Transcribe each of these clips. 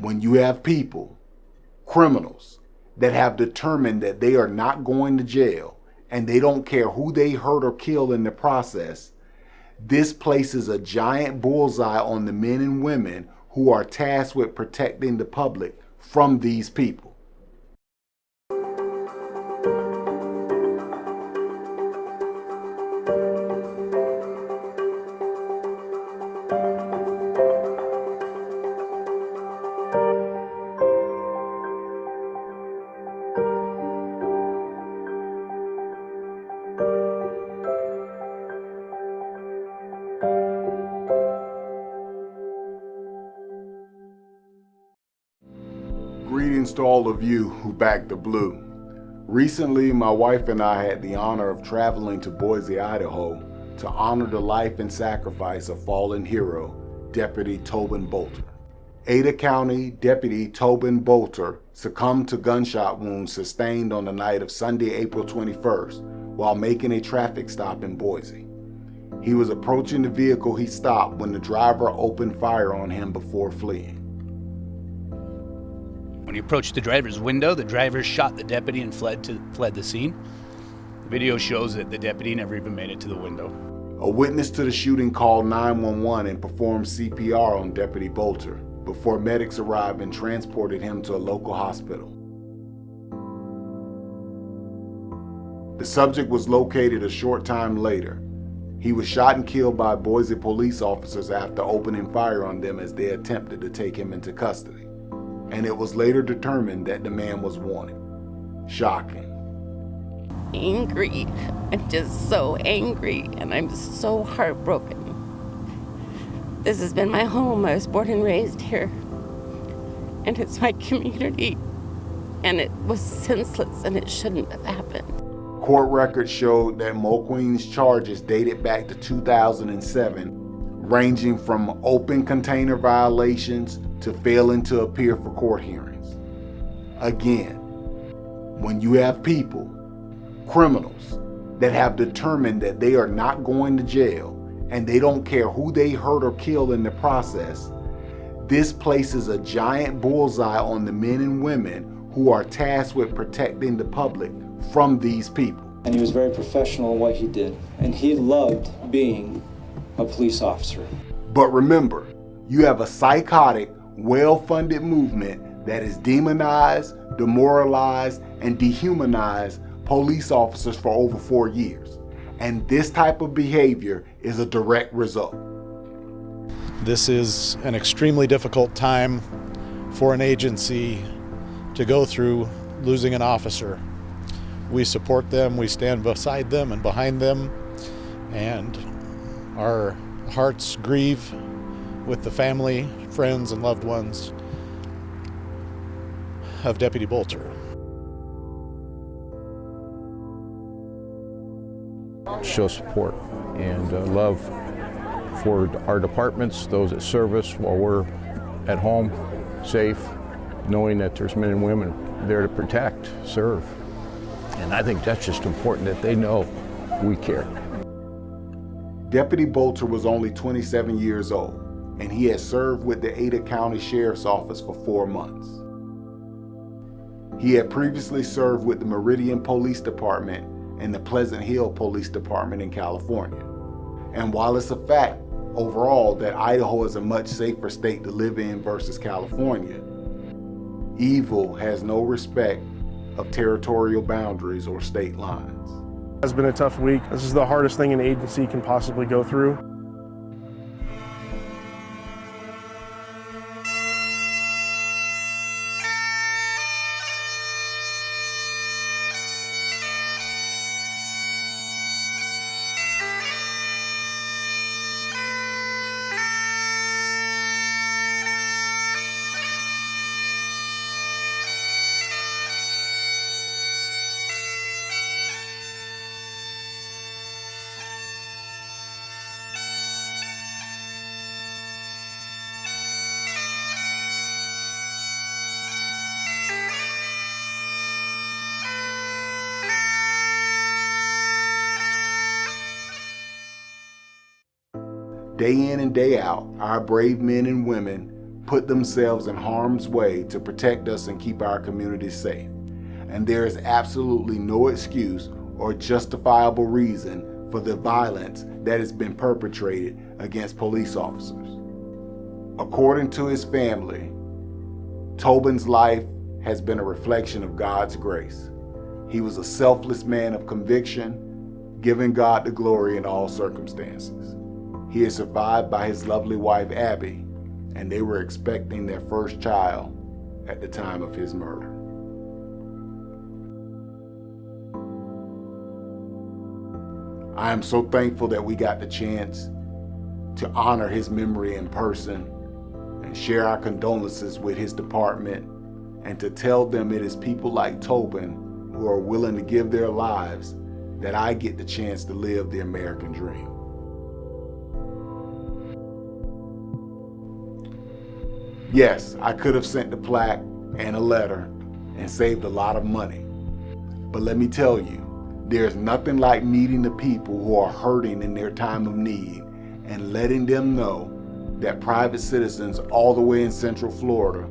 When you have people, criminals, that have determined that they are not going to jail and they don't care who they hurt or kill in the process, this places a giant bullseye on the men and women who are tasked with protecting the public from these people. Greetings to all of you who back the blue. Recently, my wife and I had the honor of traveling to Boise, Idaho to honor the life and sacrifice of fallen hero, Deputy Tobin Bolter. Ada County Deputy Tobin Bolter succumbed to gunshot wounds sustained on the night of Sunday, April 21st, while making a traffic stop in Boise. He was approaching the vehicle he stopped when the driver opened fire on him before fleeing. When he approached the driver's window, the driver shot the deputy and fled the scene. The video shows that the deputy never even made it to the window. A witness to the shooting called 911 and performed CPR on Deputy Bolter before medics arrived and transported him to a local hospital. The subject was located a short time later. He was shot and killed by Boise police officers after opening fire on them as they attempted to take him into custody. And it was later determined that the man was wanted. Shocking. Angry. I'm just so angry, and I'm so heartbroken. This has been my home. I was born and raised here, and it's my community, and it was senseless, and it shouldn't have happened. Court records showed that Mulqueen's charges dated back to 2007, ranging from open container violations to failing to appear for court hearings. Again, when you have people, criminals, that have determined that they are not going to jail and they don't care who they hurt or kill in the process, this places a giant bullseye on the men and women who are tasked with protecting the public from these people. And he was very professional in what he did, and he loved being a police officer. But remember, you have a psychotic, well-funded movement that has demonized, demoralized, and dehumanized police officers for over 4 years. And this type of behavior is a direct result. This is an extremely difficult time for an agency to go through, losing an officer. We support them, we stand beside them and behind them, and our hearts grieve with the family, friends, and loved ones of Deputy Bolter. Show support and love for our departments, those that serve us while we're at home, safe, knowing that there's men and women there to protect, serve. And I think that's just important that they know we care. Deputy Bolter was only 27 years old, and he had served with the Ada County Sheriff's Office for 4 months. He had previously served with the Meridian Police Department and the Pleasant Hill Police Department in California. And while it's a fact overall that Idaho is a much safer state to live in versus California, evil has no respect of territorial boundaries or state lines. It's been a tough week. This is the hardest thing an agency can possibly go through. Day in and day out, our brave men and women put themselves in harm's way to protect us and keep our communities safe. And there is absolutely no excuse or justifiable reason for the violence that has been perpetrated against police officers. According to his family, Tobin's life has been a reflection of God's grace. He was a selfless man of conviction, giving God the glory in all circumstances. He is survived by his lovely wife, Abby, and they were expecting their first child at the time of his murder. I am so thankful that we got the chance to honor his memory in person and share our condolences with his department, and to tell them it is people like Tobin who are willing to give their lives that I get the chance to live the American dream. Yes, I could have sent the plaque and a letter and saved a lot of money. But let me tell you, there's nothing like meeting the people who are hurting in their time of need and letting them know that private citizens all the way in Central Florida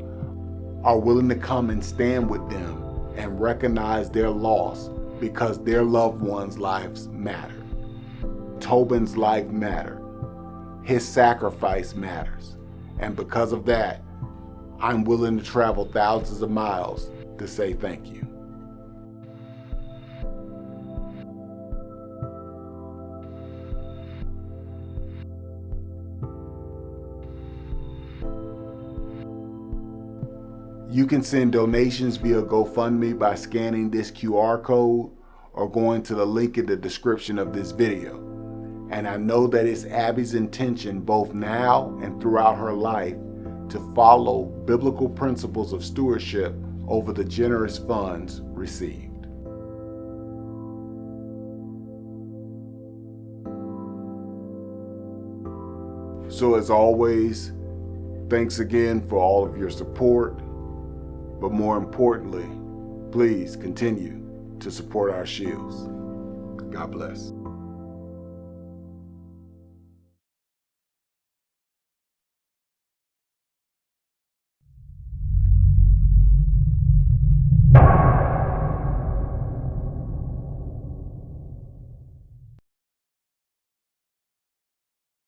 are willing to come and stand with them and recognize their loss because their loved ones' lives matter. Tobin's life mattered. His sacrifice matters. And because of that, I'm willing to travel thousands of miles to say thank you. You can send donations via GoFundMe by scanning this QR code or going to the link in the description of this video. And I know that it's Abby's intention both now and throughout her life to follow biblical principles of stewardship over the generous funds received. So as always, thanks again for all of your support. But more importantly, please continue to support our shields. God bless.